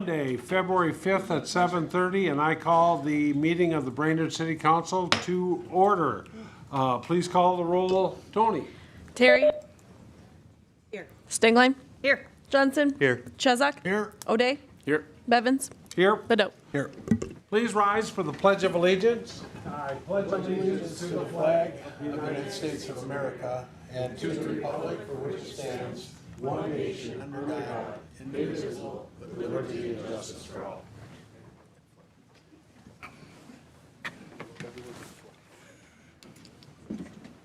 Monday, February 5th at 7:30, and I call the meeting of the Brainerd City Council to order. Please call the roll. Tony? Terry? Here. Stingline? Here. Johnson? Here. Chesak? Here. O'Day? Here. Bevins? Here. Bedot? Here. Please rise for the Pledge of Allegiance. I pledge allegiance To the flag of the United States of America and to the republic for which it stands, one nation under God, indivisible, with liberty and justice for all.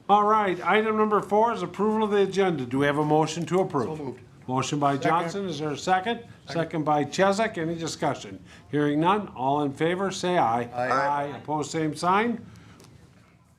All right, item number 4 is approval of the agenda. Do we have a motion to approve? So moved. Motion by Johnson, is there a second? Second by Chesak, any discussion? Hearing none, all in favor, say aye. Aye. Opposed, same sign.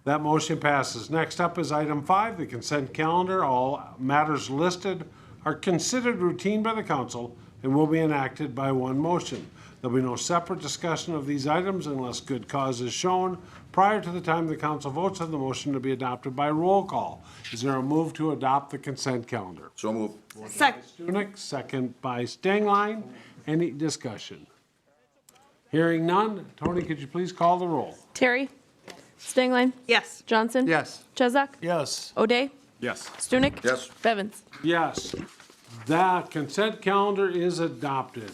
That motion passes. Next up is item 5, the consent calendar. All matters listed are considered routine by the council and will be enacted by one motion. There'll be no separate discussion of these items unless good cause is shown prior to the time the council votes on the motion to be adopted by roll call. Is there a move to adopt the consent calendar? So move. Second. Stunek, second by Stengline. Any discussion? Hearing none. Tony, could you please call the roll? Terry? Stingline? Yes. Johnson? Yes. Chesak? Yes. O'Day? Yes. Stunek? Yes. Bevins? Yes. That consent calendar is adopted.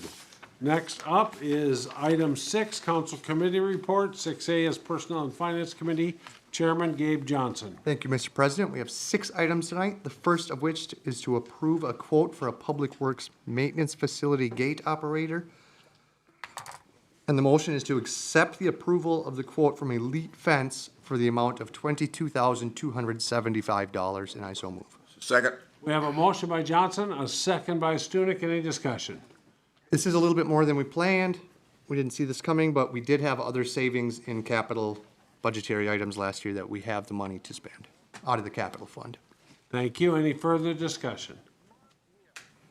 Next up is item 6, council committee report. 6A is Personnel and Finance Committee, Chairman Gabe Johnson. Thank you, Mr. President. We have 6 items tonight, the first of which is to approve a quote for a Public Works Maintenance Facility Gate Operator. And the motion is to accept the approval of the quote from Elite Fence for the amount of $22,275, and I so move. Second. We have a motion by Johnson, a second by Stunek. Any discussion? This is a little bit more than we planned. We didn't see this coming, but we did have other savings in capital budgetary items last year that we have the money to spend out of the capital fund. Thank you. Any further discussion?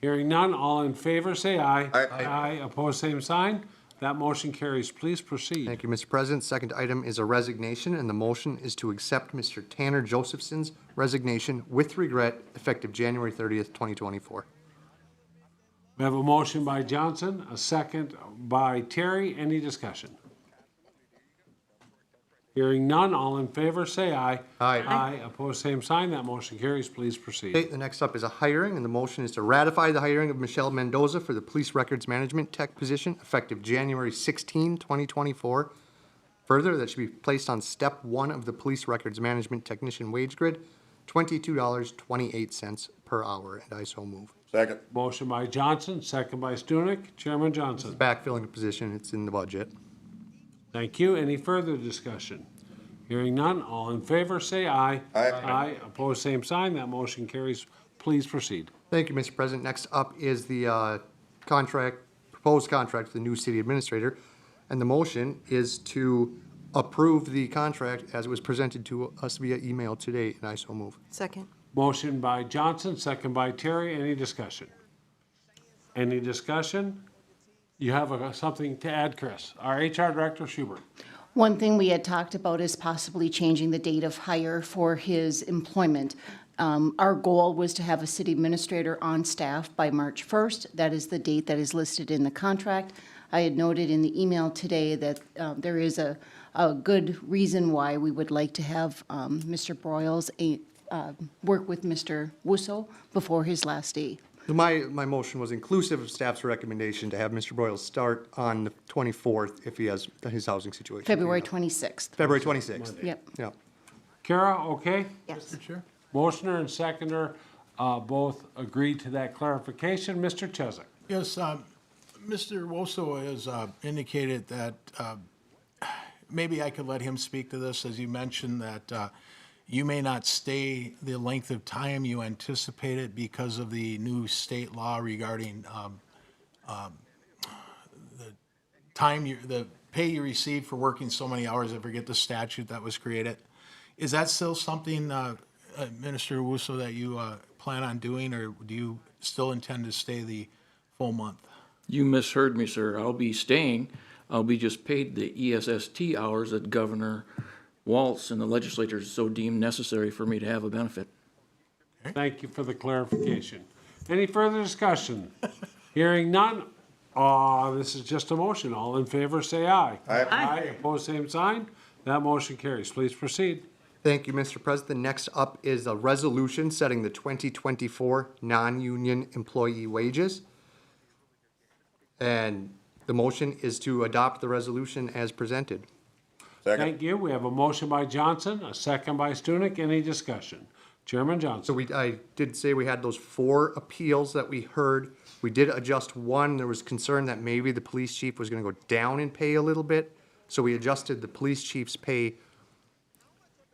Hearing none, all in favor, say aye. Aye. Aye. Opposed, same sign. That motion carries. Please proceed. Thank you, Mr. President. Second item is a resignation, and the motion is to accept Mr. Tanner Josephson's resignation with regret effective January 30th, 2024. We have a motion by Johnson, a second by Terry. Any discussion? Hearing none, all in favor, say aye. Aye. Aye. Opposed, same sign. That motion carries. Please proceed. Okay, the next up is a hiring, and the motion is to ratify the hiring of Michelle Mendoza for the Police Records Management Tech position effective January 16, 2024. Further, that should be placed on step 1 of the Police Records Management Technician wage grid, $22.28 per hour, and I so move. Second. Motion by Johnson, second by Stunek. Chairman Johnson. Backfilling the position, it's in the budget. Thank you. Any further discussion? Hearing none, all in favor, say aye. Aye. Aye. Opposed, same sign. That motion carries. Please proceed. Thank you, Mr. President. Next up is the proposed contract for the new city administrator. And the motion is to approve the contract as it was presented to us via email today, and I so move. Second. Motion by Johnson, second by Terry. Any discussion? Any discussion? You have something to add, Chris. Our HR Director, Schubert. One thing we had talked about is possibly changing the date of hire for his employment. Our goal was to have a city administrator on staff by March 1st. That is the date that is listed in the contract. I had noted in the email today that there is a good reason why we would like to have Mr. Broyles work with Mr. Wusso before his last day. My motion was inclusive of staff's recommendation to have Mr. Broyles start on the 24th if he has his housing situation. February 26th. February 26th. Yep. Yeah. Kara, okay? Yes. Motioner and seconder both agreed to that clarification. Mr. Chesak. Yes, Mr. Woso has indicated that maybe I could let him speak to this, as you mentioned that you may not stay the length of time you anticipated because of the new state law regarding the pay you receive for working so many hours. I forget the statute that was created. Is that still something, Minister Wusso, that you plan on doing, or do you still intend to stay the full month? You misheard me, sir. I'll be staying. I'll be just paid the ESST hours that Governor Waltz and the legislature so deemed necessary for me to have a benefit. Thank you for the clarification. Any further discussion? Hearing none, This is just a motion. All in favor, say aye. Aye. Opposed, same sign. That motion carries. Please proceed. Thank you, Mr. President. Next up is a resolution setting the 2024 non-union employee wages. And the motion is to adopt the resolution as presented. Thank you. We have a motion by Johnson, a second by Stunek. Any discussion? Chairman Johnson. So I did say we had those 4 appeals that we heard. We did adjust one. There was concern that maybe the police chief was gonna go down in pay a little bit. So we adjusted the police chief's pay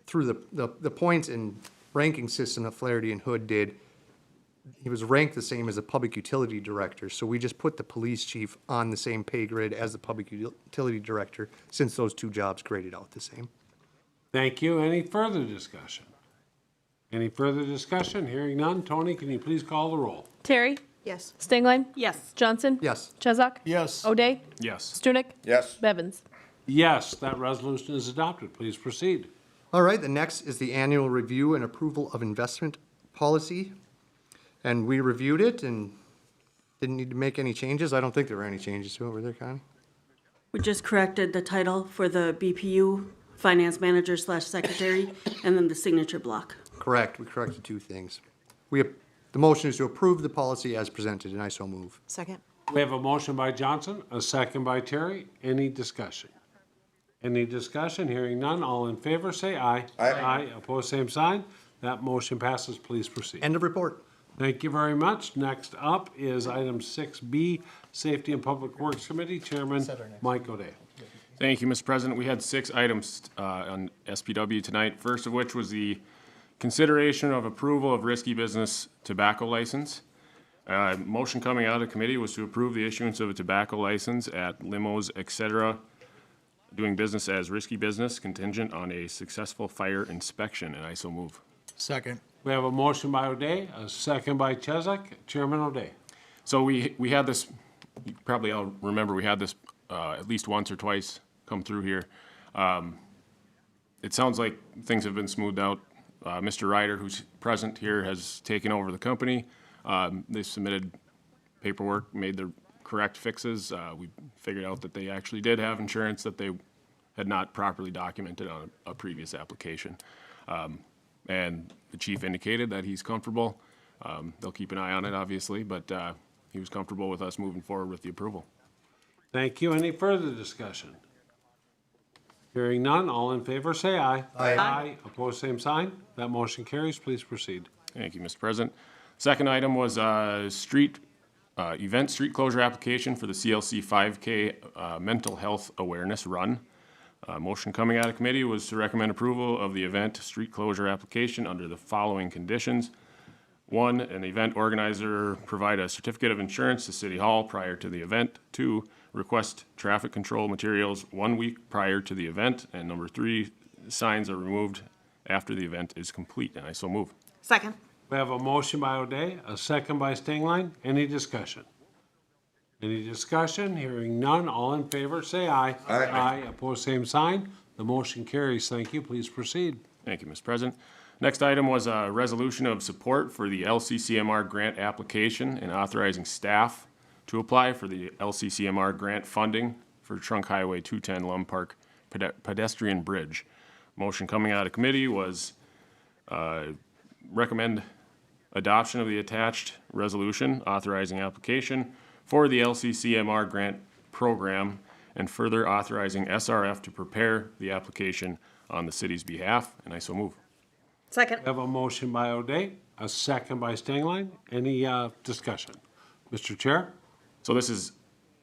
through the points and ranking system that Flaherty and Hood did. He was ranked the same as a public utility director, so we just put the police chief on the same pay grid as the public utility director, since those 2 jobs graded out the same. Thank you. Any further discussion? Any further discussion? Hearing none. Tony, can you please call the roll? Terry. Yes. Stingline. Yes. Johnson. Yes. Chesak. Yes. O'Day. Yes. Stunek. Yes. Bevins. Yes, that resolution is adopted. Please proceed. All right, the next is the annual review and approval of investment policy. And we reviewed it and didn't need to make any changes. I don't think there were any changes to it, were there, Connie? We just corrected the title for the BPU, Finance Manager / Secretary, and then the signature block. Correct, we corrected 2 things. The motion is to approve the policy as presented, and I so move. Second. We have a motion by Johnson, a second by Terry. Any discussion? Any discussion? Hearing none. All in favor, say aye. Aye. Opposed, same sign. That motion passes. Please proceed. End of report. Thank you very much. Next up is item 6B, Safety and Public Works Committee, Chairman Mike O'Day. Thank you, Mr. President. We had 6 items on SPW tonight. First of which was the consideration of approval of risky business tobacco license. Motion coming out of the committee was to approve the issuance of a tobacco license at limos, et cetera, doing business as risky business contingent on a successful fire inspection, and I so move. Second. We have a motion by O'Day, a second by Chesak. Chairman O'Day. So we had this, you probably all remember, we had this at least once or twice come through here. It sounds like things have been smoothed out. Mr. Ryder, who's present here, has taken over the company. They submitted paperwork, made the correct fixes. We figured out that they actually did have insurance that they had not properly documented on a previous application. And the chief indicated that he's comfortable. They'll keep an eye on it, obviously, but he was comfortable with us moving forward with the approval. Thank you. Any further discussion? Hearing none. All in favor, say aye. Aye. Opposed, same sign. That motion carries. Please proceed. Thank you, Mr. President. Second item was event street closure application for the CLC 5K mental health awareness run. Motion coming out of committee was to recommend approval of the event street closure application under the following conditions. 1, an event organizer provide a certificate of insurance to City Hall prior to the event. 2, request traffic control materials 1 week prior to the event. And number 3, signs are removed after the event is complete, and I so move. Second. We have a motion by O'Day, a second by Stingline. Any discussion? Any discussion? Hearing none. All in favor, say aye. Aye. Opposed, same sign. The motion carries. Thank you. Please proceed. Thank you, Mr. President. Next item was a resolution of support for the LCCMR grant application and authorizing staff to apply for the LCCMR grant funding for Trunk Highway 210 Lum Park pedestrian bridge. Motion coming out of committee was recommend adoption of the attached resolution authorizing application for the LCCMR grant program and further authorizing SRF to prepare the application on the city's behalf, and I so move. Second. We have a motion by O'Day, a second by Stingline. Any discussion? Mr. Chair? So this is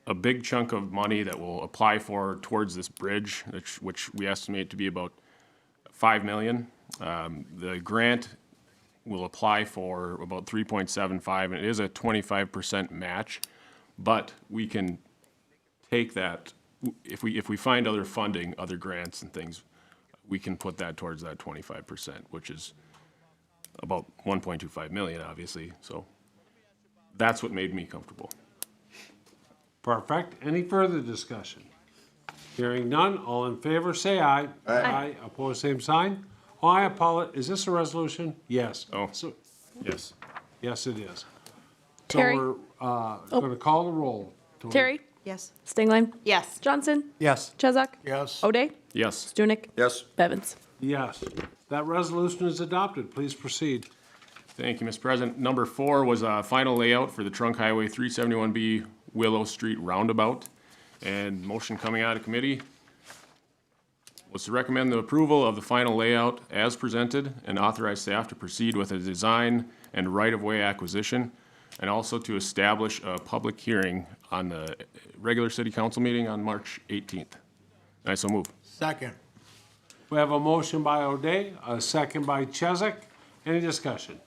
a big chunk of money that will apply for towards this bridge, which we estimate to be about $5 million. The grant will apply for about 3.75, and it is a 25% match. But we can take that, if we find other funding, other grants and things, we can put that towards that 25%, which is about 1.25 million, obviously. So that's what made me comfortable. Perfect. Any further discussion? Hearing none. All in favor, say aye. Aye. Opposed, same sign. Oh, I apologize. Is this a resolution? Yes. Oh. So, Yes. yes, it is. Terry? So we're going to call the roll. Terry. Yes. Stingline. Yes. Johnson. Yes. Chesak. Yes. O'Day. Yes. Stunek. Yes. Bevins. Yes. That resolution is adopted. Please proceed. Thank you, Mr. President. Number 4 was a final layout for the Trunk Highway 371B Willow Street Roundabout. And motion coming out of committee was to recommend the approval of the final layout as presented and authorize staff to proceed with a design and right-of-way acquisition, and also to establish a public hearing on the regular city council meeting on March 18th. I so move. Second. We have a motion by O'Day, a second by Chesak. Any discussion?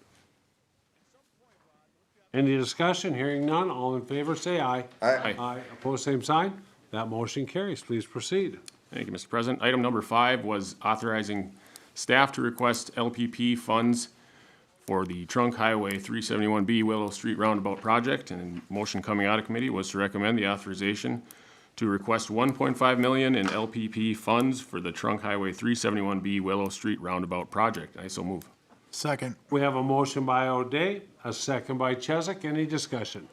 Any discussion? Hearing none. All in favor, say aye. Aye. Aye. Opposed, same sign. That motion carries. Please proceed. Thank you, Mr. President. Item number 5 was authorizing staff to request LPP funds for the Trunk Highway 371B Willow Street Roundabout project. And motion coming out of committee was to recommend the authorization to request $1.5 million in LPP funds for the Trunk Highway 371B Willow Street Roundabout project. I so move. Second. We have a motion by O'Day, a second by Chesak. Any discussion?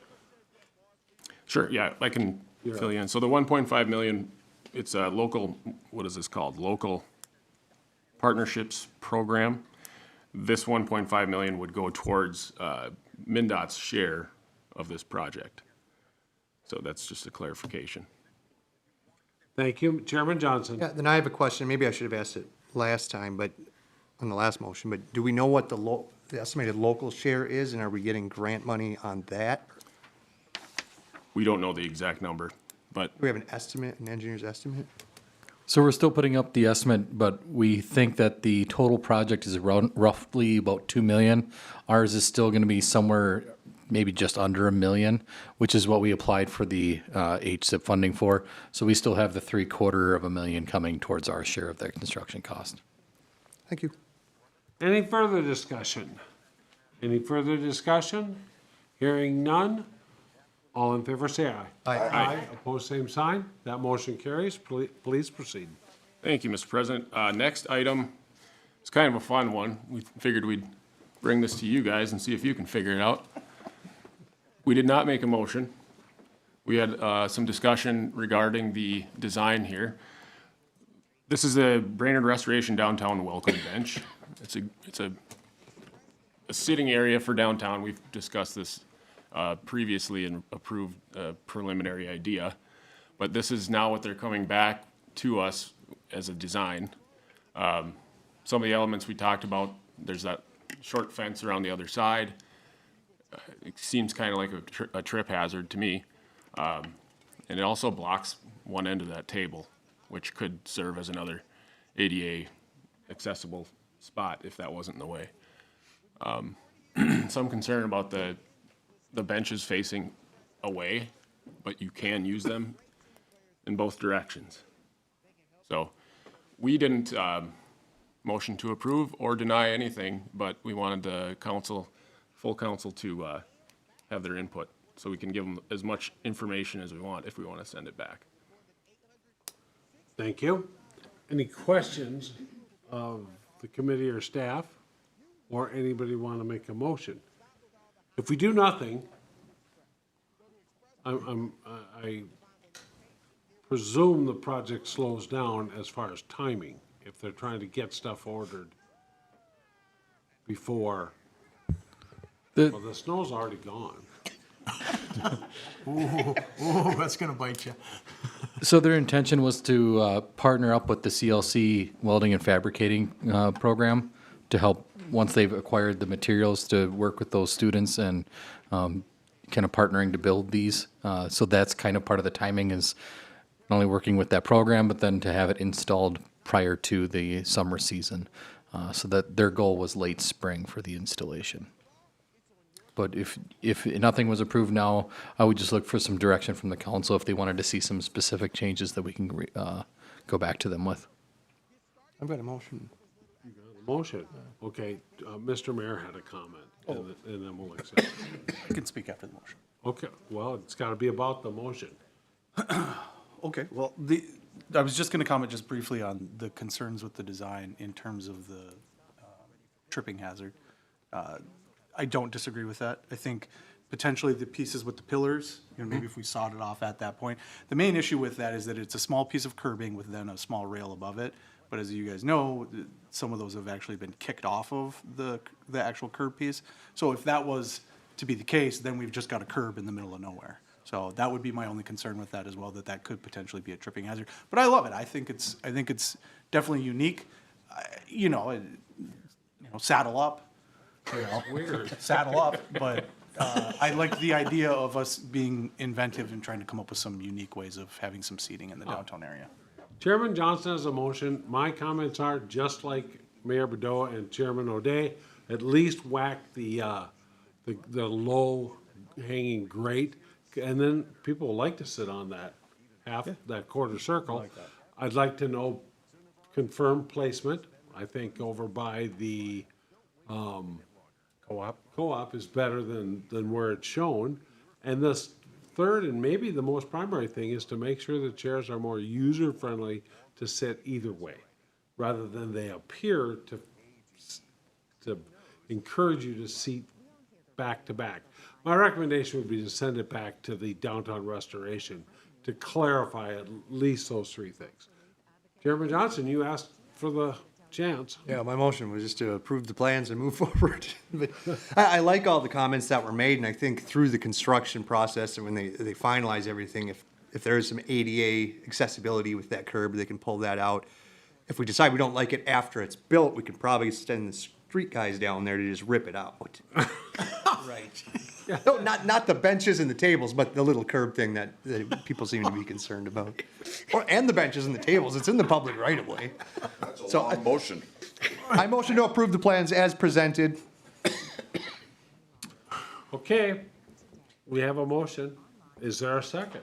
Sure, yeah, I can fill you in. So the 1.5 million, it's a local, what is this called? Local Partnerships Program. This 1.5 million would go towards MnDOT's share of this project. So that's just a clarification. Thank you. Chairman Johnson. Yeah, then I have a question. Maybe I should have asked it last time, but on the last motion, but do we know what the estimated local share is, and are we getting grant money on that? We don't know the exact number, but Do we have an estimate, an engineer's estimate? So we're still putting up the estimate, but we think that the total project is around roughly about 2 million. Ours is still gonna be somewhere maybe just under 1 million, which is what we applied for the HSIP funding for. So we still have the 750,000 coming towards our share of that construction cost. Thank you. Any further discussion? Any further discussion? Hearing none. All in favor, say aye. Aye. Opposed, same sign. That motion carries. Please proceed. thank you, Mr. President. Next item is kind of a fun one. We figured we'd bring this to you guys and see if you can figure it out. We did not make a motion. We had some discussion regarding the design here. This is the Brainerd Restoration Downtown Welcome Bench. It's a sitting area for downtown. We've discussed this previously and approved a preliminary idea. But this is now what they're coming back to us as a design. Some of the elements we talked about, there's that short fence around the other side. It seems kind of like a trip hazard to me. And it also blocks one end of that table, which could serve as another ADA accessible spot if that wasn't in the way. Some concern about the benches facing away, but you can use them in both directions. So we didn't motion to approve or deny anything, but we wanted the full council to have their input so we can give them as much information as we want if we want to send it back. Thank you. Any questions of the committee or staff, or anybody want to make a motion? If we do nothing, I presume the project slows down as far as timing, if they're trying to get stuff ordered before, well, the snow's already gone. Oh, that's gonna bite you. So their intention was to partner up with the CLC Welding and Fabricating program to help, once they've acquired the materials, to work with those students and kind of partnering to build these. So that's kind of part of the timing, is not only working with that program, but then to have it installed prior to the summer season. So that their goal was late spring for the installation. But if nothing was approved now, I would just look for some direction from the council if they wanted to see some specific changes that we can go back to them with. I've got a motion. Motion. Okay, Mr. Mayor had a comment, and then we'll accept. I can speak after the motion. Okay, well, it's got to be about the motion. Okay, well, I was just going to comment just briefly on the concerns with the design in terms of the tripping hazard. I don't disagree with that. I think potentially the pieces with the pillars, maybe if we sawed it off at that point. The main issue with that is that it's a small piece of curbing with then a small rail above it. But as you guys know, some of those have actually been kicked off of the actual curb piece. So if that was to be the case, then we've just got a curb in the middle of nowhere. So that would be my only concern with that as well, that could potentially be a tripping hazard. But I love it. I think it's definitely unique. Saddle up. Weird. Saddle up, but I like the idea of us being inventive and trying to come up with some unique ways of having some seating in the downtown area. Chairman Johnson has a motion. My comments are just like Mayor Bedeau and Chairman O'Day. At least whack the low hanging grate, and then people will like to sit on that quarter circle. I'd like to know confirmed placement. I think over by the co-op is better than where it's shown. And this third and maybe the most primary thing is to make sure the chairs are more user-friendly to sit either way, rather than they appear to encourage you to seat back to back. My recommendation would be to send it back to the downtown restoration to clarify at least those three things. Chairman Johnson, you asked for the chance. Yeah, my motion was just to approve the plans and move forward. But I like all the comments that were made, and I think through the construction process and when they finalize everything, if there is some ADA accessibility with that curb, they can pull that out. If we decide we don't like it after it's built, we can probably send the street guys down there to just rip it out. Right. No, not the benches and the tables, but the little curb thing that people seem to be concerned about. And the benches and the tables, it's in the public right of way. That's a long motion. I motion to approve the plans as presented. Okay, we have a motion. Is there a second?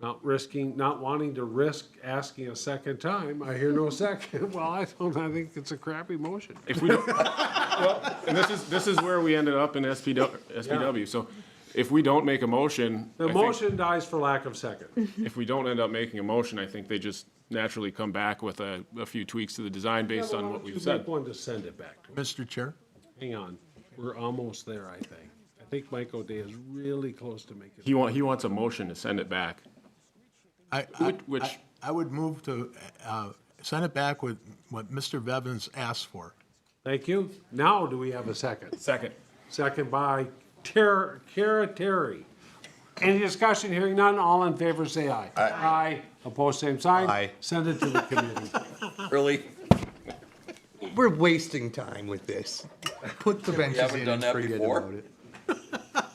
Not wanting to risk asking a second time, I hear no second. Well, I think it's a crappy motion. If we don't, well, and this is where we ended up in SPW. So if we don't make a motion. The motion dies for lack of second. If we don't end up making a motion, I think they just naturally come back with a few tweaks to the design based on what we've said. Make one to send it back to. Mr. Chair? Hang on, we're almost there, I think. I think Mike O'Day is really close to making. He wants a motion to send it back. I would move to send it back with what Mr. Bevins asked for. Thank you. Now, do we have a second? Second. Second by Kara Terry. Any discussion? Hearing none, all in favor say aye. Aye. Aye. Opposed, same sign. Aye. Send it to the committee. Really? We're wasting time with this. Put the benches haven't in done and that forget before? about it.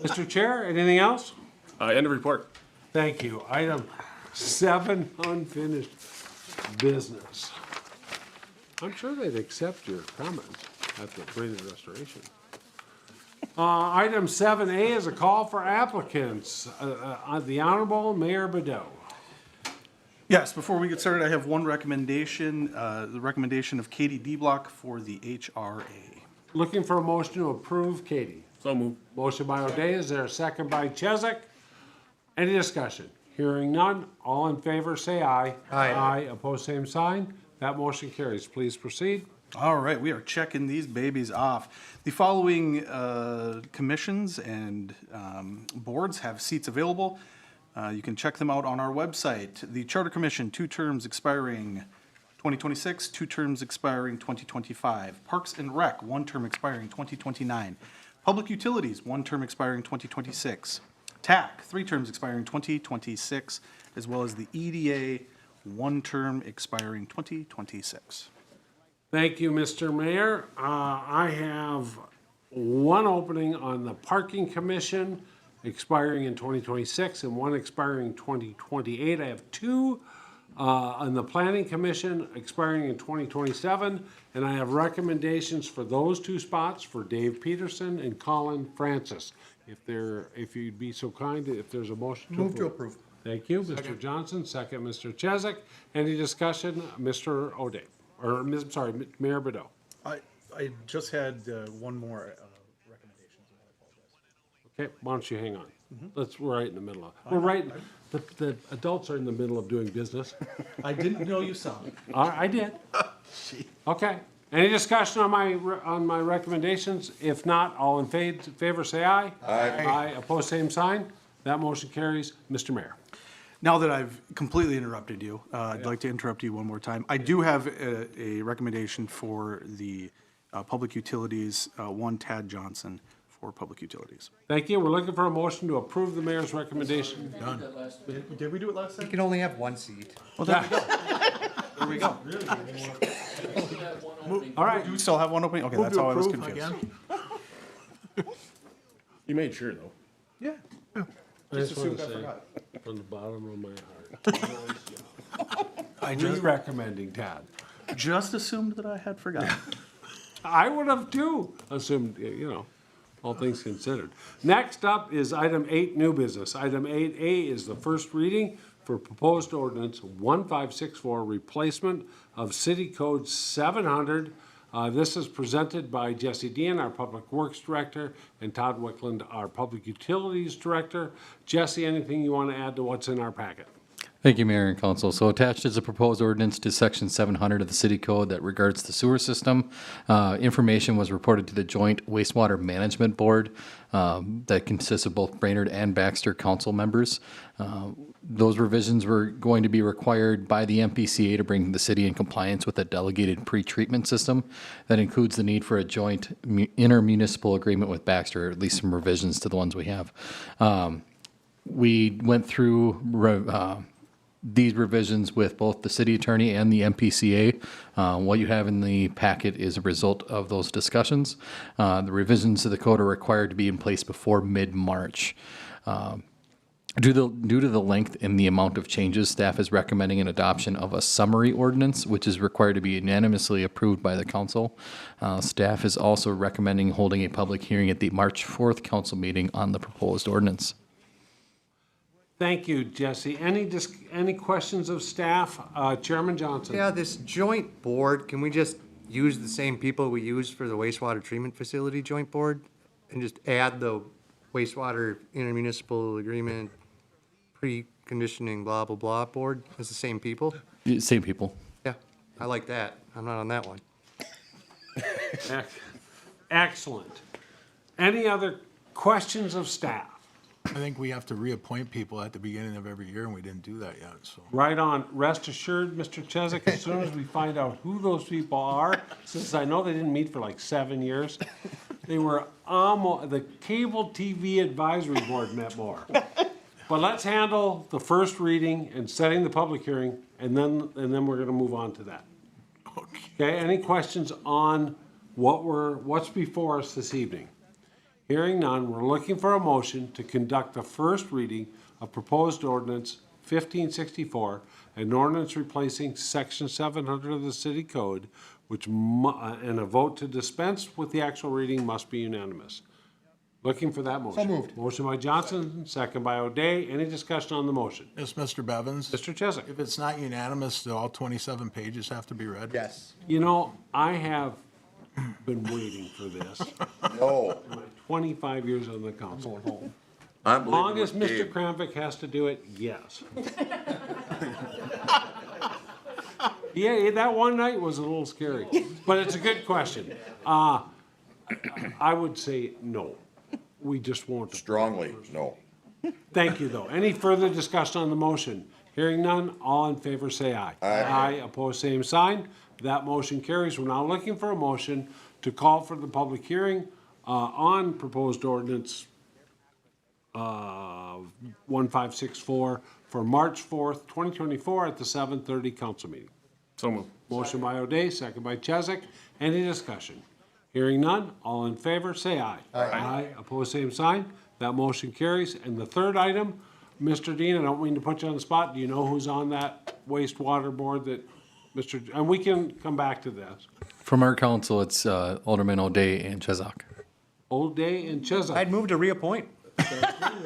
Mr. Chair, anything else? End of report. Thank you. Item 7, unfinished business. I'm sure they'd accept your comments at the Brainerd Restoration. Item 7A is a call for applicants. The Honorable Mayor Bedeau. Yes, before we get started, I have one recommendation, the recommendation of Katie D. Block for the HRA. Looking for a motion to approve Katie. So move. Motion by O'Day. Is there a second by Chesak? Any discussion? Hearing none. All in favor say aye. Aye. Aye. Opposed, same sign. That motion carries. Please proceed. All right, we are checking these babies off. The following commissions and boards have seats available. You can check them out on our website. The Charter Commission, 2 terms expiring 2026, 2 terms expiring 2025. Parks and Rec, 1 term expiring 2029. Public Utilities, 1 term expiring 2026. TAC, 3 terms expiring 2026, as well as the EDA, 1 term expiring 2026. Thank you, Mr. Mayor. I have 1 opening on the Parking Commission expiring in 2026 and 1 expiring in 2028. I have 2 on the Planning Commission expiring in 2027, and I have recommendations for those 2 spots for Dave Peterson and Colin Francis. If you'd be so kind, if there's a motion to approve. Move to approve. Thank you, Mr. Johnson. Second, Mr. Chesak. Any discussion? Mr. O'Day, or Mayor Bedeau. I just had one more recommendation. Okay, why don't you hang on? We're right in the middle of, we're right, the adults are in the middle of doing business. I didn't know you saw it. I did. Okay, Any discussion on my recommendations? If not, all in favor, say aye. Aye, opposed, same sign. That motion carries. Mr. Mayor. Now that I've completely interrupted you, I'd like to interrupt you one more time. I do have a recommendation for the Public Utilities, one Tad Johnson for Public Utilities. Thank you. We're looking for a motion to approve the mayor's recommendation. Did we do it last You time? can only have one seat. Well, there we go. All right. Do we still have one opening? Okay, that's how I was confused. You made sure, though. Yeah. I just want to say, from the bottom of my heart, I just recommending Tad. Just assumed that I had forgotten. I would have too, assumed, all things considered. Next up is item 8, new business. Item 8A is the first reading for proposed ordinance 1564, replacement of City Code 700. This is presented by Jesse Dean, our Public Works Director, and Todd Wickland, our Public Utilities Director. Jesse, anything you want to add to what's in our packet? Thank you, Mayor and Council. So attached is a proposed ordinance to Section 700 of the City Code that regards the sewer system. Information was reported to the Joint Wastewater Management Board that consists of both Brainerd and Baxter council members. Those revisions were going to be required by the MPCA to bring the city in compliance with a delegated pretreatment system. That includes the need for a joint intermunicipal agreement with Baxter, or at least some revisions to the ones we have. We went through these revisions with both the city attorney and the MPCA. What you have in the packet is a result of those discussions. The revisions to the code are required to be in place before mid-March. Due to the length and the amount of changes, staff is recommending an adoption of a summary ordinance, which is required to be unanimously approved by the council. Staff is also recommending holding a public hearing at the March 4th council meeting on the proposed ordinance. Thank you, Jesse. Any questions of staff? Chairman Johnson? Yeah, this joint board, can we just use the same people we used for the wastewater treatment facility joint board? And just add the wastewater intermunicipal agreement, preconditioning, blah, blah, blah board as the same people? Same people. Yeah, I like that. I'm not on that one. Excellent. Any other questions of staff? I think we have to reappoint people at the beginning of every year, and we didn't do that yet, so. Right on. Rest assured, Mr. Chesak, as soon as we find out who those people are, since I know they didn't meet for like 7 years, they were the Cable TV Advisory Board met more. But let's handle the first reading and setting the public hearing, and then we're gonna move on to that. Okay, any questions on what's before us this evening? Hearing none, we're looking for a motion to conduct the first reading of proposed ordinance 1564, an ordinance replacing section 700 of the city code, and a vote to dispense with the actual reading must be unanimous. Looking for that motion. So moved. Motion by Johnson, second by O'Day. Any discussion on the motion? Yes, Mr. Bevins? Mr. Chesak? If it's not unanimous, do all 27 pages have to be read? Yes. I have been waiting for this. No, 25 years on the council. I'm As long leaving as with Mr. Dave. Kramvik has to do it, yes. Yeah, that one night was a little scary, but it's a good question. I would say no. We just won't. Strongly, no. Thank you, though. Any further discussion on the motion? Hearing none, all in favor say aye. Aye, opposed, same sign. That motion carries. We're now looking for a motion to call for the public hearing on proposed ordinance 1564 for March 4th, 2024 at the 7:30 council meeting. So moved. Motion by O'Day, second by Chesak. Any discussion? Hearing none, all in favor, say aye. Aye. Opposed, same sign. That motion carries. And the third item, Mr. Dean, I don't mean to put you on the spot. Do you know who's on that wastewater board that and we can come back to this. From our council, it's Alderman O'Day and Chesak. O'Day and Chesak. I'd move to reappoint. We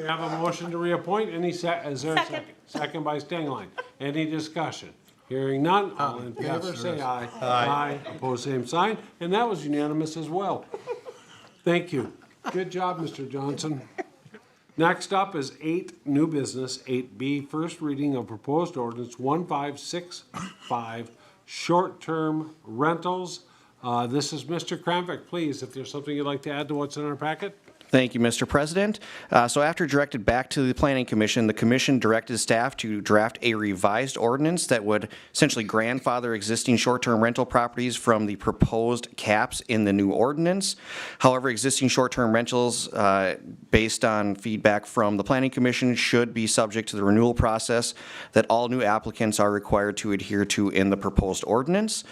have a motion to reappoint. Is there a second? Second by Stengline. Any discussion? Hearing none, all in favor, yes, say there is. aye. Aye. Opposed, same sign. And that was unanimous as well. Thank you. Good job, Mr. Johnson. Next up is 8, new business, 8B, first reading of proposed ordinance 1565, short-term rentals. This is Mr. Kramvik. Please, if there's something you'd like to add to what's in our packet? Thank you, Mr. President. So after directed back to the Planning Commission, the commission directed staff to draft a revised ordinance that would essentially grandfather existing short-term rental properties from the proposed caps in the new ordinance. However, existing short-term rentals, based on feedback from the Planning Commission, should be subject to the renewal process that all new applicants are required to adhere to in the proposed ordinance.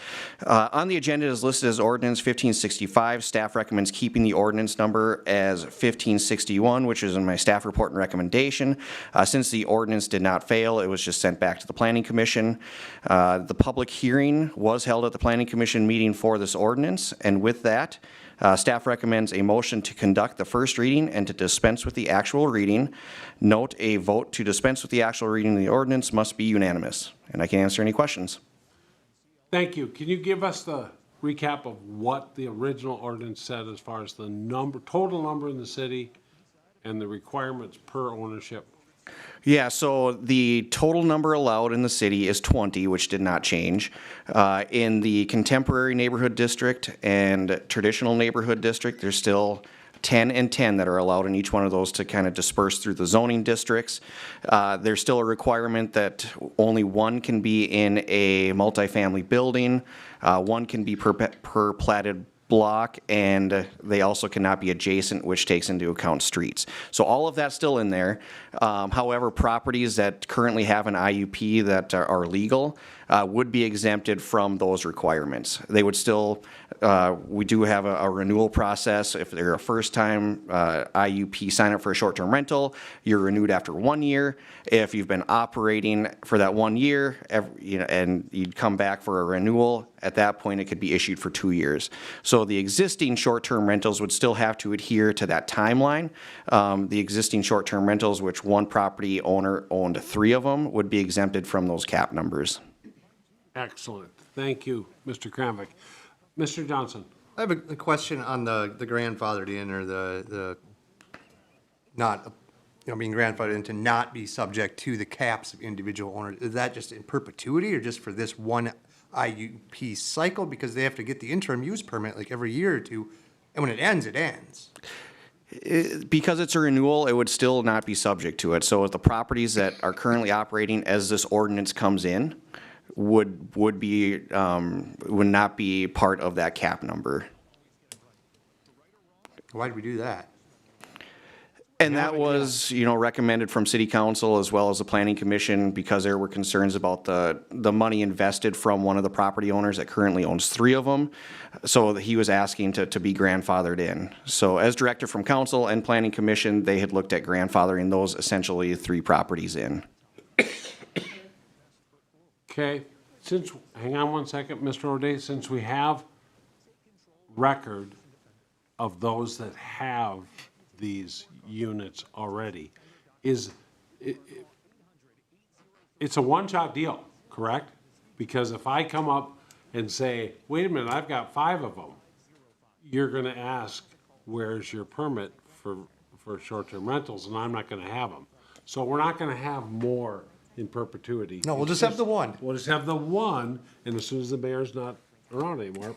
On the agenda is listed as ordinance 1565. Staff recommends keeping the ordinance number as 1561, which is in my staff report and recommendation. Since the ordinance did not fail, it was just sent back to the Planning Commission. The public hearing was held at the Planning Commission meeting for this ordinance, and with that, staff recommends a motion to conduct the first reading and to dispense with the actual reading. Note, a vote to dispense with the actual reading of the ordinance must be unanimous, and I can answer any questions. Thank you. Can you give us the recap of what the original ordinance said as far as the number, total number in the city and the requirements per ownership? Yeah, so the total number allowed in the city is 20, which did not change. In the contemporary neighborhood district and traditional neighborhood district, there's still 10 and 10 that are allowed in each one of those to kind of disperse through the zoning districts. There's still a requirement that only one can be in a multifamily building, one can be per platted block, and they also cannot be adjacent, which takes into account streets. So all of that's still in there. However, properties that currently have an IUP that are legal would be exempted from those requirements. They would still, we do have a renewal process. If they're a first-time IUP sign up for a short-term rental, you're renewed after 1 year. If you've been operating for that 1 year, and you'd come back for a renewal, at that point it could be issued for 2 years. So the existing short-term rentals would still have to adhere to that timeline. The existing short-term rentals, which one property owner owned 3 of them, would be exempted from those cap numbers. Excellent. Thank you, Mr. Kramvik. Mr. Johnson? I have a question on the grandfathered in, or the not, being grandfathered in to not be subject to the caps of individual owners. Is that just in perpetuity or just for this one IUP cycle? Because they have to get the interim use permit like every year or two, and when it ends, it ends. Because it's a renewal, it would still not be subject to it. So the properties that are currently operating as this ordinance comes in would not be part of that cap number. Why did we do that? And that was, recommended from City Council as well as the Planning Commission, because there were concerns about the money invested from one of the property owners that currently owns 3 of them. So he was asking to be grandfathered in. So as director from Council and Planning Commission, they had looked at grandfathering those essentially 3 properties in. Okay, hang on one second, Mr. O'Day, since we have record of those that have these units already, it's a one-shot deal, correct? Because if I come up and say, wait a minute, I've got 5 of them, you're gonna ask, where's your permit for short-term rentals, and I'm not gonna have them. So we're not gonna have more in perpetuity. No, we'll just have the one. We'll just have the one, and as soon as the mayor's not around anymore.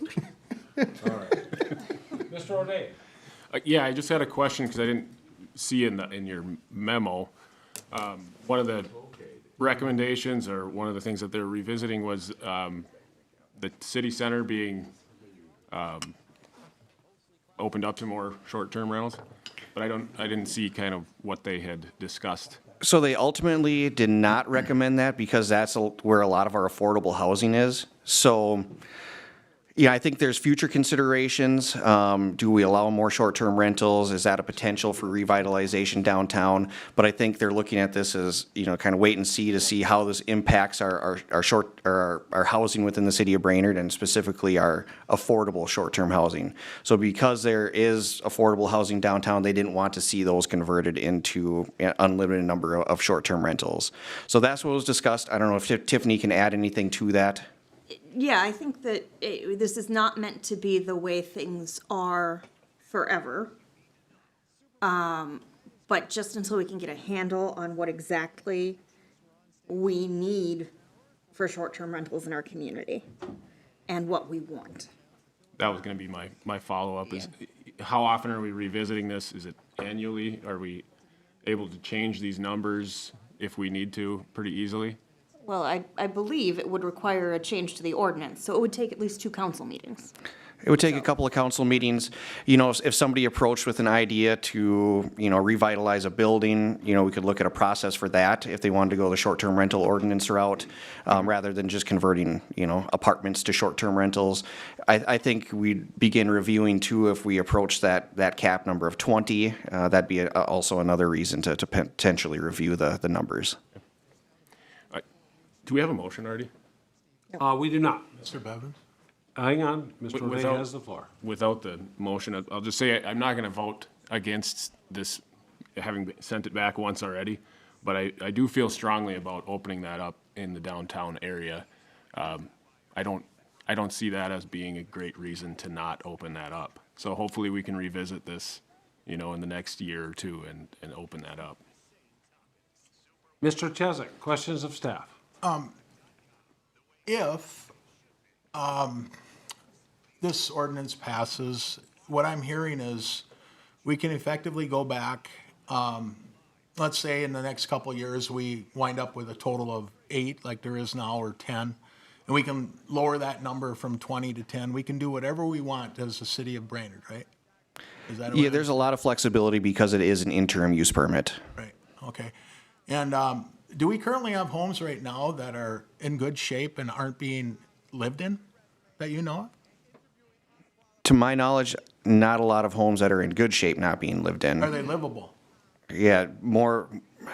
All right. Mr. O'Day? Yeah, I just had a question because I didn't see in your memo. One of the recommendations, or one of the things that they're revisiting, was the city center being opened up to more short-term rentals. But I didn't see kind of what they had discussed. So they ultimately did not recommend that because that's where a lot of our affordable housing is. So, I think there's future considerations. Do we allow more short-term rentals? Is that a potential for revitalization downtown? But I think they're looking at this as, kind of wait and see to see how this impacts our housing within the city of Brainerd, and specifically our affordable short-term housing. So because there is affordable housing downtown, they didn't want to see those converted into an unlimited number of short-term rentals. So that's what was discussed. I don't know if Tiffany can add anything to that. Yeah, I think that this is not meant to be the way things are forever. But just until we can get a handle on what exactly we need for short-term rentals in our community and what we want. That was gonna be my follow-up is, how often are we revisiting this? Is it annually? Are we able to change these numbers if we need to pretty easily? Well, I believe it would require a change to the ordinance, so it would take at least 2 council meetings. It would take a couple of council meetings. You know, if somebody approached with an idea to, revitalize a building, we could look at a process for that if they wanted to go the short-term rental ordinance route, rather than just converting, apartments to short-term rentals. I think we'd begin reviewing too if we approach that cap number of 20. That'd be also another reason to potentially review the numbers. Do we have a motion already? We do not. Mr. Bevins? Hang on, Mr. Ray Without- has the floor. Without the motion, I'll just say I'm not gonna vote against this, having sent it back once already, but I do feel strongly about opening that up in the downtown area. I don't see that as being a great reason to not open that up. So hopefully we can revisit this, in the next year or two and open that up. Mr. Chesak, questions of staff? If this ordinance passes, what I'm hearing is we can effectively go back, let's say in the next couple of years, we wind up with a total of 8, like there is now, or 10, and we can lower that number from 20 to 10. We can do whatever we want as the city of Brainerd, right? Is that Yeah, there's a lot of flexibility because it is an interim use permit. Right, okay. And do we currently have homes right now that are in good shape and aren't being lived in, that you know of? To my knowledge, not a lot of homes that are in good shape not being lived in. Are they livable? Yeah, more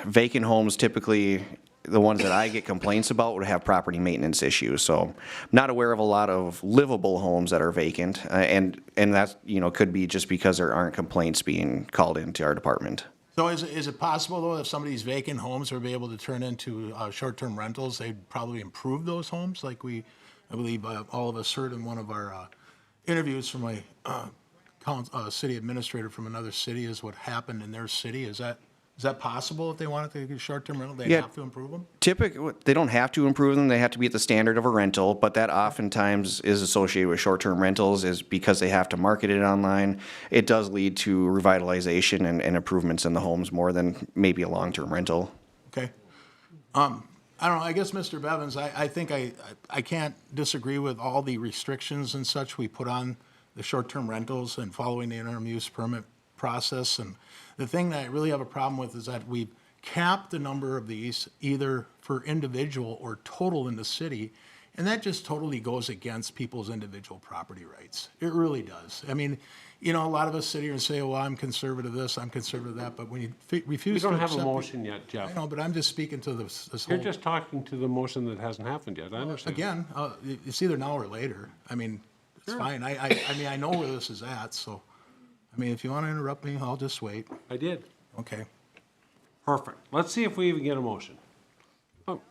vacant homes, typically, the ones that I get complaints about would have property maintenance issues. So I'm not aware of a lot of livable homes that are vacant. And that, could be just because there aren't complaints being called into our department. So is it possible, though, if some of these vacant homes are be able to turn into short-term rentals, they'd probably improve those homes? Like I believe all of us heard in one of our interviews from a city administrator from another city is what happened in their city. Is that possible if they wanted to get short-term rental? They have to improve them? Typically, they don't have to improve them. They have to be at the standard of a rental, but that oftentimes is associated with short-term rentals is because they have to market it online. It does lead to revitalization and improvements in the homes more than maybe a long-term rental. Okay. I don't know, I guess, Mr. Bevins, I think I can't disagree with all the restrictions and such we put on the short-term rentals and following the interim use permit process. And the thing that I really have a problem with is that we've capped the number of these either for individual or total in the city, and that just totally goes against people's individual property rights. It really does. I mean, a lot of us sit here and say, well, I'm conservative this, I'm conservative that, but when you refuse to We accept... don't have a it- motion yet, Jeff. I know, but I'm just speaking to this You're whole... just talking to the motion that hasn't happened yet. I understand. Again, it's either now or later. I mean, it's fine. I mean, I know where this is at, so, I mean, if you want to interrupt me, I'll just wait. I did. Okay. Perfect. Let's see if we even get a motion. Oh,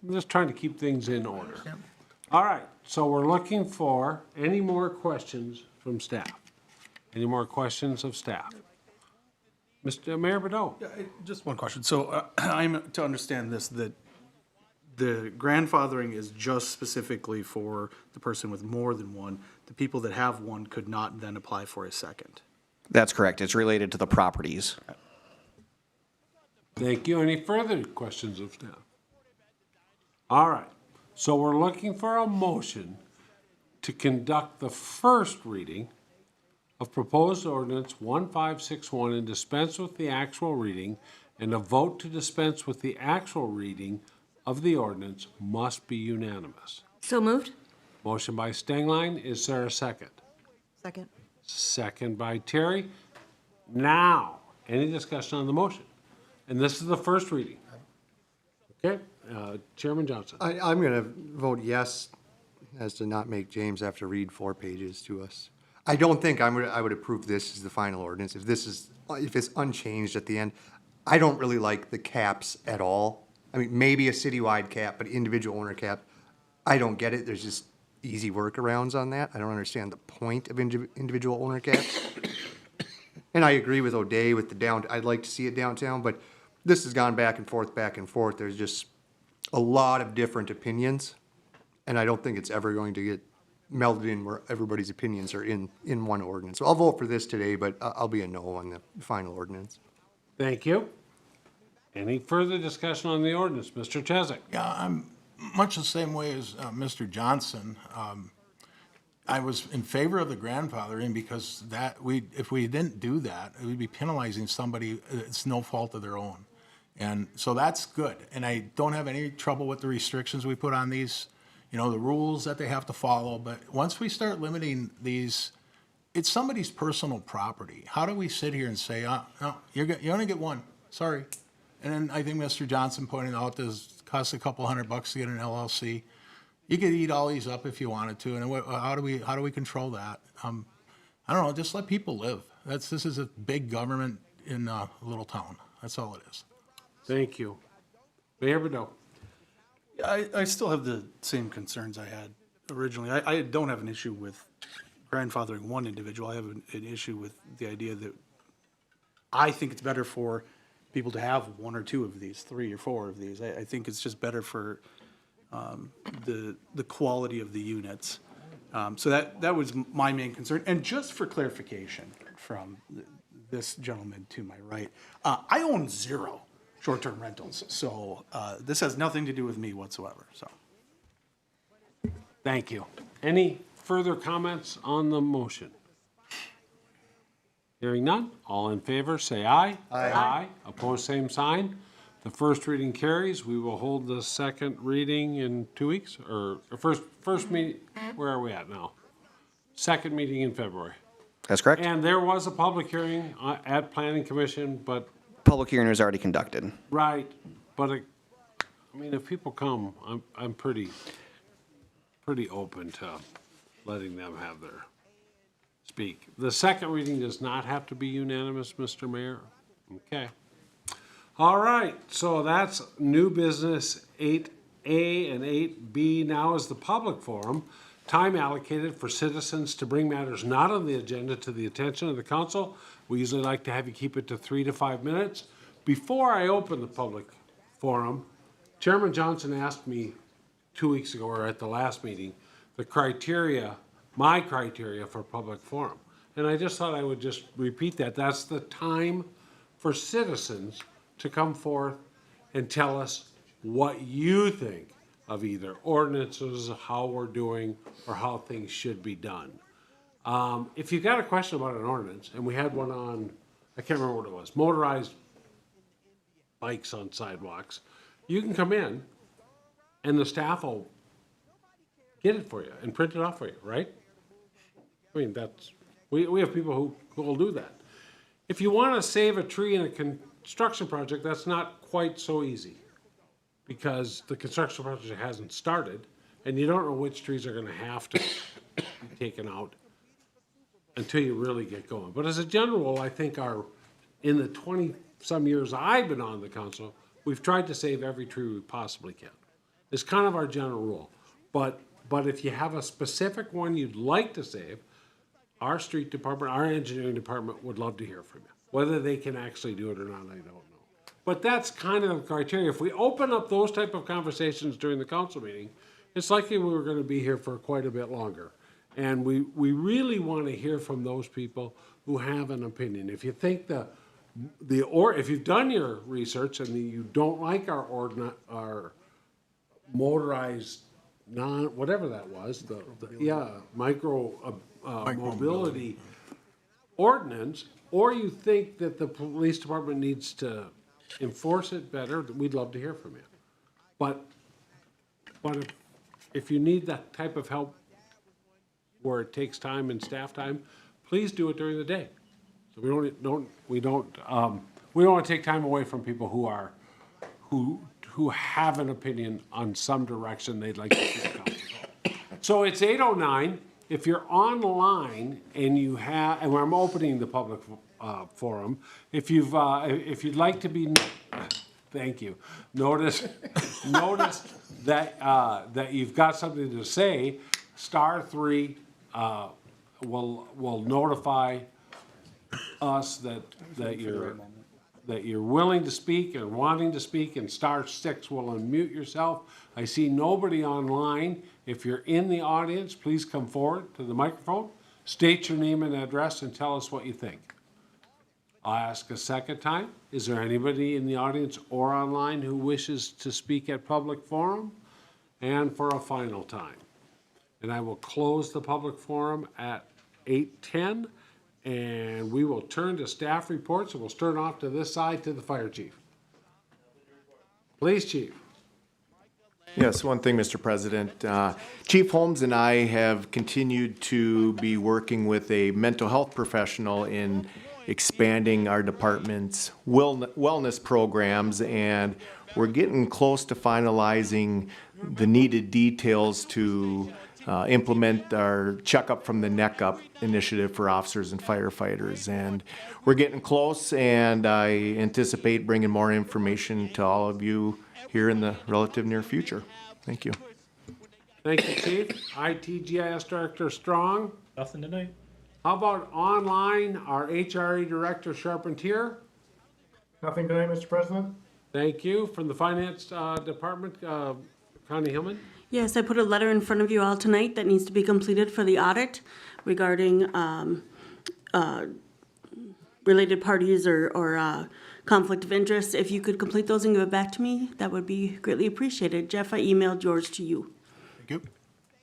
I'm just trying to keep things in order. All right, so we're looking for any more questions from staff? Any more questions of staff? Mr. Mayor Bordeaux? Yeah, just one question. So I'm to understand this, that the grandfathering is just specifically for the person with more than one. The people that have one could not then apply for a second. That's correct. It's related to the properties. Thank you. Any further questions of staff? All right, so we're looking for a motion to conduct the first reading of proposed ordinance 1561 and dispense with the actual reading, and a vote to dispense with the actual reading of the ordinance must be unanimous. So moved? Motion by Stengline. Is there a second? Second. Second by Terry. Now, any discussion on the motion? And this is the first reading. Okay, Chairman Johnson. I'm going to vote yes, as to not make James have to read 4 pages to us. I don't think I would approve this as the final ordinance. If it's unchanged at the end, I don't really like the caps at all. I mean, maybe a citywide cap, but individual owner cap, I don't get it. There's just easy workarounds on that. I don't understand the point of individual owner caps. And I agree with O'Day with I'd like to see it downtown, but this has gone back and forth, back and forth. There's just a lot of different opinions, and I don't think it's ever going to get melded in where everybody's opinions are in one ordinance. So I'll vote for this today, but I'll be a no on the final ordinance. Thank you. Any further discussion on the ordinance? Mr. Chesak? Yeah, I'm much the same way as Mr. Johnson. I was in favor of the grandfathering because if we didn't do that, we'd be penalizing somebody, it's no fault of their own. And so that's good. And I don't have any trouble with the restrictions we put on these, the rules that they have to follow. But once we start limiting these, it's somebody's personal property. How do we sit here and say, no, you only get one, sorry. And then I think Mr. Johnson pointed out this costs a couple $100 to get an LLC. You could eat all these up if you wanted to, and how do we control that? I don't know. Just let people live. This is a big government in a little town. That's all it is. Thank you. Mayor Bordeaux? I still have the same concerns I had originally. I don't have an issue with grandfathering one individual. I have an issue with the idea that I think it's better for people to have one or two of these, 3 or 4 of these. I think it's just better for the quality of the units. So that was my main concern. And just for clarification from this gentleman to my right, I own 0 short-term rentals. So this has nothing to do with me whatsoever, so. Thank you. Any further comments on the motion? Hearing none, all in favor, say aye. Aye. Aye. Opposed, same sign. The first reading carries. We will hold the second reading in 2 weeks, or first meeting, where are we at now? Second meeting in February. That's correct. And there was a public hearing at Planning Commission, but, Public hearing was already conducted. right, but, I mean, if people come, I'm pretty open to letting them have their speak. The second reading does not have to be unanimous, Mr. Mayor. Okay. All right, so that's new business 8A and 8B. Now is the public forum. Time allocated for citizens to bring matters not on the agenda to the attention of the council. We usually like to have you keep it to 3 to 5 minutes. Before I open the public forum, Chairman Johnson asked me 2 weeks ago, or at the last meeting, my criteria for public forum. And I just thought I would just repeat that. That's the time for citizens to come forth and tell us what you think of either ordinances, how we're doing, or how things should be done. If you've got a question about an ordinance, and we had one on, I can't remember what it was, motorized bikes on sidewalks, you can come in and the staff will get it for you and print it off for you, right? I mean, we have people who will do that. If you want to save a tree in a construction project, that's not quite so easy because the construction project hasn't started and you don't know which trees are going to have to be taken out until you really get going. But as a general rule, I think in the 20-some years I've been on the council, we've tried to save every tree we possibly can. It's kind of our general rule. But if you have a specific one you'd like to save, our street department, our engineering department would love to hear from you. Whether they can actually do it or not, I don't know. But that's kind of the criteria. If we open up those type of conversations during the council meeting, it's likely we were going to be here for quite a bit longer. And we really want to hear from those people who have an opinion. If you think if you've done your research and you don't like our motorized whatever that was, micro mobility ordinance, or you think that the police department needs to enforce it better, we'd love to hear from you. But if you need that type of help where it takes time and staff time, please do it during the day. So we don't want to take time away from people who have an opinion on some direction they'd like to see the council go. So it's 8:09. If you're online and and I'm opening the public forum, if you'd like to be, thank you. Notice that you've got something to say. *3 will notify us that that you're willing to speak and wanting to speak, and *6 will unmute yourself. I see nobody online. If you're in the audience, please come forward to the microphone, state your name and address, and tell us what you think. I'll ask a second time. Is there anybody in the audience or online who wishes to speak at public forum? And for a final time. And I will close the public forum at 8:10, and we will turn to staff reports, and we'll turn off to this side to the fire chief. Please, chief. Yes, one thing, Mr. President. Chief Holmes and I have continued to be working with a mental health professional in expanding our department's wellness programs, and we're getting close to finalizing the needed details to implement our checkup from the neck up initiative for officers and firefighters. And we're getting close, and I anticipate bringing more information to all of you here in the relative near future. Thank you. Thank you, chief. ITGIS Director Strong. Nothing tonight. How about online, our HRE Director Charpentier? Nothing tonight, Mr. President. Thank you. From the Finance Department, Connie Hillman? Yes, I put a letter in front of you all tonight that needs to be completed for the audit regarding related parties or conflict of interest. If you could complete those and give it back to me, that would be greatly appreciated. Jeff, I emailed yours to you. Thank you.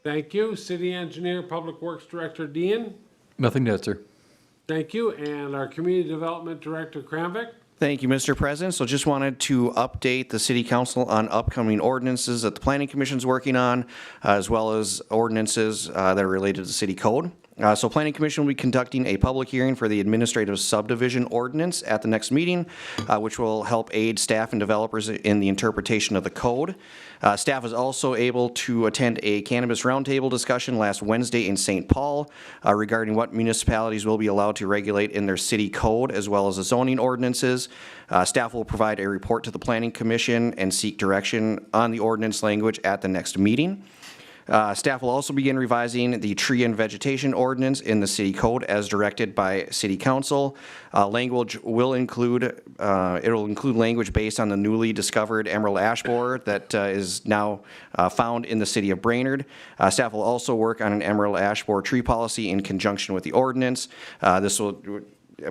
Thank you. City Engineer, Public Works Director Dean? Nothing to add, sir. Thank you. And our Community Development Director Kramvik? Thank you, Mr. President. So just wanted to update the City Council on upcoming ordinances that the Planning Commission's working on, as well as ordinances that are related to the city code. So Planning Commission will be conducting a public hearing for the administrative subdivision ordinance at the next meeting, which will help aid staff and developers in the interpretation of the code. Staff was also able to attend a cannabis roundtable discussion last Wednesday in St. Paul regarding what municipalities will be allowed to regulate in their city code, as well as the zoning ordinances. Staff will provide a report to the Planning Commission and seek direction on the ordinance language at the next meeting. Staff will also begin revising the tree and vegetation ordinance in the city code as directed by City Council. Language will include, it'll include language based on the newly discovered emerald ash borer that is now found in the city of Brainerd. Staff will also work on an emerald ash borer tree policy in conjunction with the ordinance. This will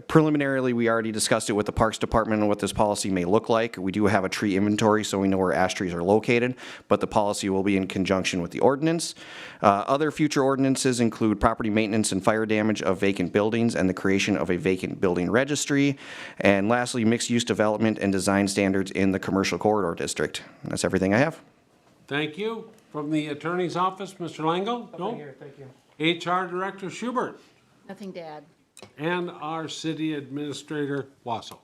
preliminarily, we already discussed it with the Parks Department and what this policy may look like. We do have a tree inventory, so we know where ash trees are located, but the policy will be in conjunction with the ordinance. Other future ordinances include property maintenance and fire damage of vacant buildings and the creation of a vacant building registry. And lastly, mixed-use development and design standards in the commercial corridor district. That's everything I have. Thank you. From the Attorney's Office, Mr. Lango? Nothing here, thank you. HR Director Schubert? Nothing to add. And our City Administrator Wasso.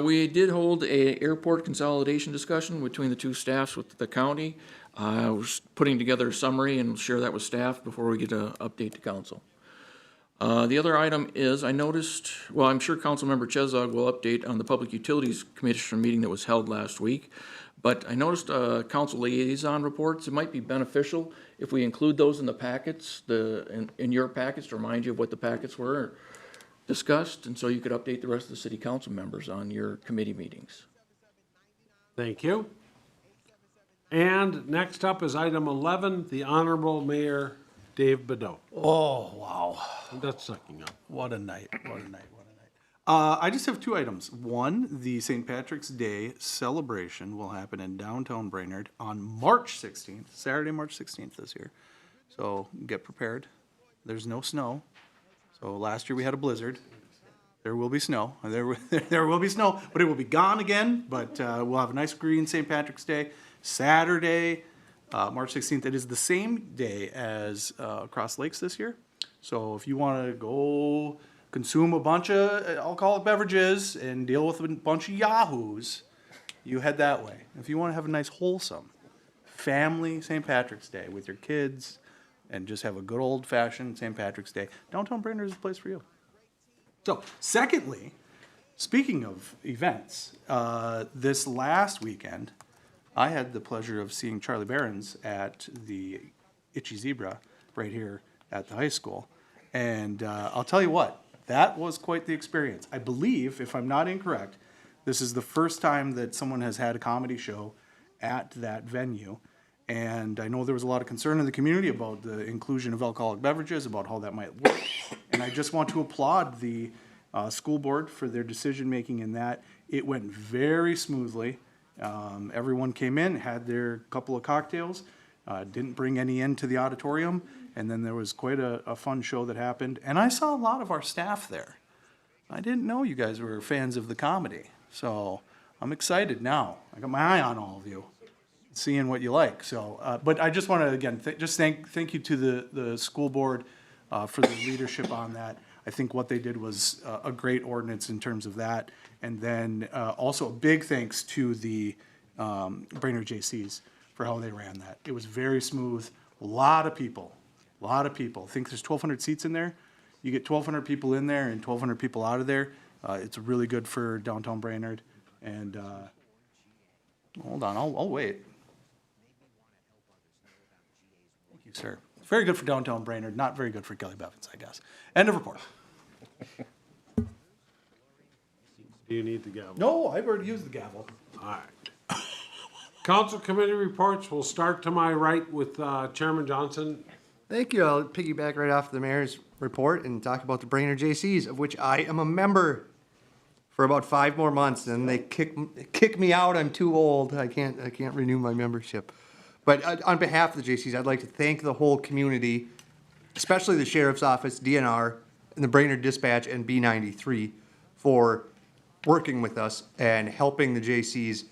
We did hold a airport consolidation discussion between the two staffs with the county. I was putting together a summary and share that with staff before we get an update to council. The other item is I noticed, well, I'm sure Councilmember Chezog will update on the Public Utilities Commission meeting that was held last week, but I noticed council liaison reports. It might be beneficial if we include those in the packets, in your packets, to remind you of what the packets were discussed, and so you could update the rest of the city council members on your committee meetings. Thank you. And next up is item 11, the Honorable Mayor Dave Bedeau. Oh, wow. That's sucking up. What a night, what a night, what a night. I just have two items. One, the St. Patrick's Day celebration will happen in downtown Brainerd on March 16th, Saturday, March 16th this year. So get prepared. There's no snow. So last year we had a blizzard. There will be snow. There will be snow, but it will be gone again. But we'll have a nice green St. Patrick's Day. Saturday, March 16th. It is the same day as Cross Lakes this year. So if you want to go consume a bunch of alcoholic beverages and deal with a bunch of yahoos, you head that way. If you want to have a nice wholesome family St. Patrick's Day with your kids and just have a good old-fashioned St. Patrick's Day, downtown Brainerd is the place for you. So, secondly, speaking of events, this last weekend, I had the pleasure of seeing Charlie Barons at the Itchy Zebra right here at the high school. And I'll tell you what, that was quite the experience. I believe, if I'm not incorrect, This is the first time that someone has had a comedy show at that venue. And I know there was a lot of concern in the community about the inclusion of alcoholic beverages, about how that might work. And I just want to applaud the school board for their decision-making in that. It went very smoothly. Everyone came in, had their couple of cocktails, didn't bring any into the auditorium, and then there was quite a fun show that happened. And I saw a lot of our staff there. I didn't know you guys were fans of the comedy, so I'm excited now. I got my eye on all of you, seeing what you like. So, but I just want to, again, just thank you to the school board for the leadership on that. I think what they did was a great ordinance in terms of that. And then also a big thanks to the Brainerd JCs for how they ran that. It was very smooth, a lot of people. I think there's 1,200 seats in there. You get 1,200 people in there and 1,200 people out of there. It's really good for downtown Brainerd. And hold on, I'll wait. Thank you, sir. It's very good for downtown Brainerd, not very good for Kelly Bevins, I guess. End of report. Do you need the gavel? No, I've already used the gavel. All right. Council committee reports. We'll start to my right with Chairman Johnson. Thank you. I'll piggyback right off the mayor's report and talk about the Brainerd JCs, of which I am a member for about 5 more months, and they kick me out. I'm too old. I can't renew my membership. But on behalf of the JCs, I'd like to thank the whole community, especially the Sheriff's Office, DNR, and the Brainerd Dispatch and B93 for working with us and helping the JCs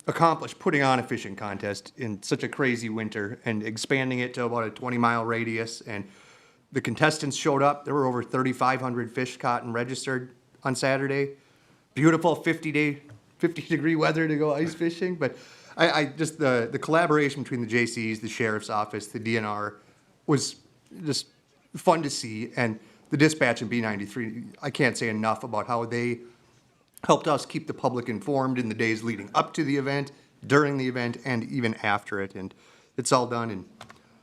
accomplish putting on a fishing contest in such a crazy winter and expanding it to about a 20-mile radius. And the contestants showed up. There were over 3,500 fish caught and registered on Saturday. Beautiful 50-degree weather to go ice fishing. But I just, the collaboration between the JCs, the Sheriff's Office, the DNR was just fun to see. And the dispatch and B93, I can't say enough about how they helped us keep the public informed in the days leading up to the event, during the event, and even after it. And it's all done and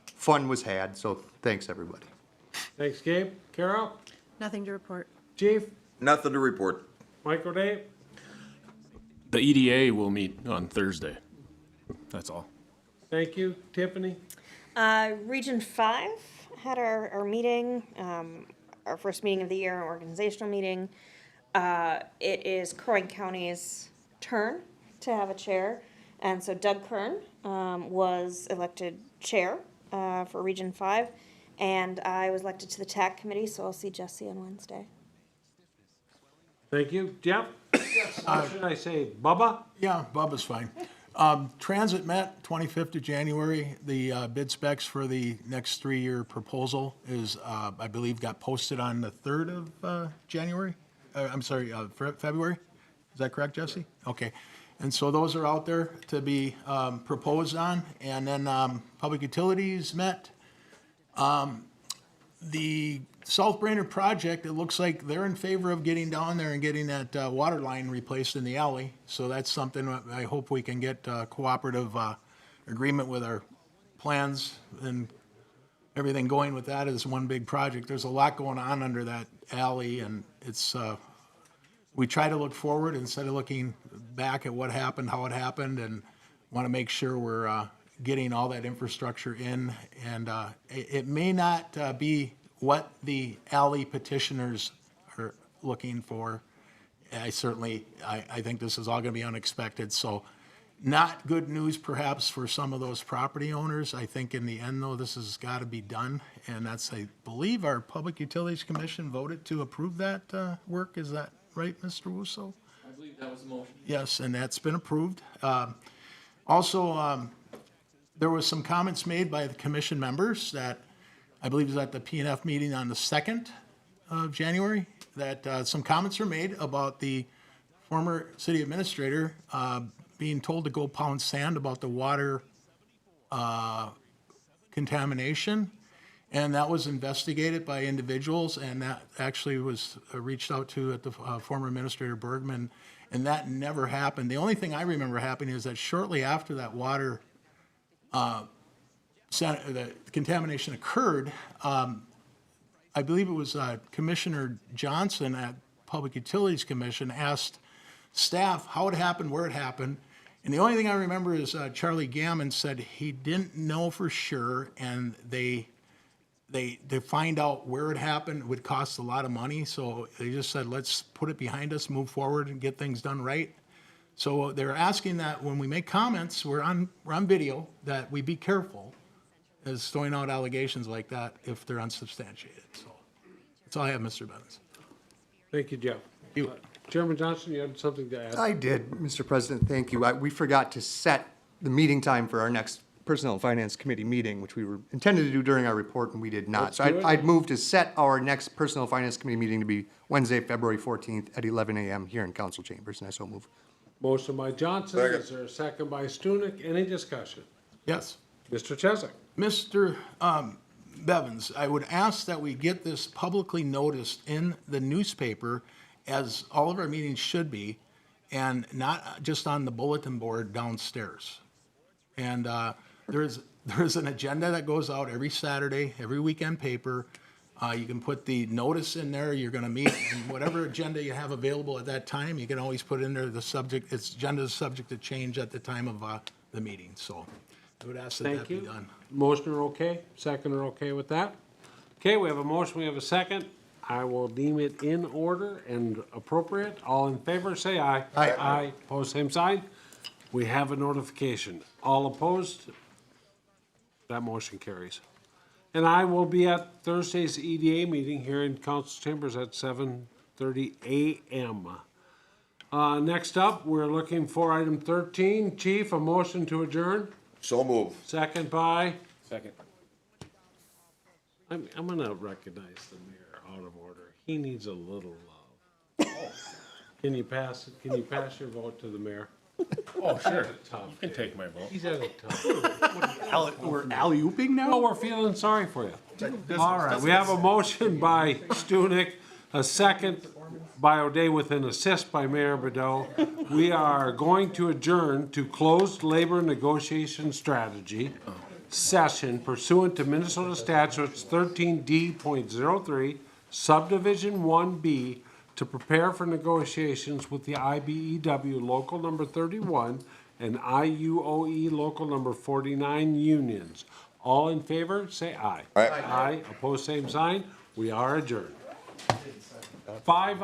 fun was had. So thanks, everybody. Thanks, Gabe. Carol? Nothing to report. Chief? Nothing to report. Michael Dave? The EDA will meet on Thursday. That's all. Thank you. Tiffany? Region 5 had our meeting, our first meeting of the year, our organizational meeting. It is Crow County's turn to have a chair. And so Doug Kern was elected chair for Region 5. And I was elected to the TAC committee, so I'll see Jesse on Wednesday. Thank you. Jeff? Or should I say Bubba? Yeah, Bubba's fine. Transit met 25th of January. The bid specs for the next 3-year proposal is, I believe, got posted on the 3rd of January. February. Is that correct, Jesse? Okay. And so those are out there to be proposed on. And then Public Utilities met. The South Brainerd project, it looks like they're in favor of getting down there and getting that water line replaced in the alley. So that's something I hope we can get cooperative agreement with our plans and everything going with that as one big project. There's a lot going on under that alley, and it's we try to look forward instead of looking back at what happened, how it happened, and want to make sure we're getting all that infrastructure in. And it may not be what the alley petitioners are looking for. I think this is all going to be unexpected. So not good news perhaps for some of those property owners. I think in the end, though, this has got to be done. And that's, I believe, our Public Utilities Commission voted to approve that work. Is that right, Mr. Wusso? I believe that was the motion. Yes, and that's been approved. Also, there was some comments made by the commission members that I believe is at the P&F meeting on the 2nd of January, that some comments were made about the former city administrator being told to go pound sand about the water contamination. And that was investigated by individuals, and that actually was reached out to at the former administrator Bergman, and that never happened. The only thing I remember happening is that shortly after that water the contamination occurred, I believe it was Commissioner Johnson at Public Utilities Commission asked staff how it happened, where it happened. And the only thing I remember is Charlie Gammon said he didn't know for sure, and they to find out where it happened would cost a lot of money. So they just said, let's put it behind us, move forward, and get things done right. So they're asking that when we make comments, we're on video, that we be careful as throwing out allegations like that if they're unsubstantiated. So that's all I have, Mr. Bevins. Thank you, Jeff. Chairman Johnson, you had something to add? I did, Mr. President, thank you. We forgot to set the meeting time for our next Personnel and Finance Committee meeting, which we were intended to do during our report, and we did not. Let's So do it. I'd move to set our next Personnel and Finance Committee meeting to be Wednesday, February 14th at 11 a.m. here in council chambers, and I so move. Motion by Johnson. Is there a second by Stunek? Any discussion? Yes. Mr. Chesak? Mr. Bevins, I would ask that we get this publicly noticed in the newspaper, as all of our meetings should be, and not just on the bulletin board downstairs. And there's an agenda that goes out every Saturday, every weekend paper. You can put the notice in there, you're gonna meet, and whatever agenda you have available at that time, you can always put in there the subject, agenda is subject to change at the time of the meeting. So I would ask that Thank that be you. done. Motion are okay? Second are okay with that? Okay, we have a motion, we have a second. I will deem it in order and appropriate. All in favor, say aye. Aye. Aye. Opposed, same sign. We have a notification. All opposed? That motion carries. And I will be at Thursday's EDA meeting here in council chambers at 7:30 a.m. Next up, we're looking for item 13. Chief, a motion to adjourn? So move. Second by? Second. I'm gonna recognize the mayor out of order. He needs a little love. Can you pass your vote to the mayor? Oh, sure. Tough You can day. take my vote. He's at a tough. We're alley-ooping now? No, we're feeling sorry for you. All right, we have a motion by Stunek, a second by O'Day with an assist by Mayor Bedell. We are going to adjourn to closed labor negotiation strategy session pursuant to Minnesota statutes 13D.03, subdivision 1B, to prepare for negotiations with the IBEW Local Number 31 and IUOE Local Number 49 unions. All in favor, say aye. Aye. Aye. Opposed, same sign. We are adjourned. 5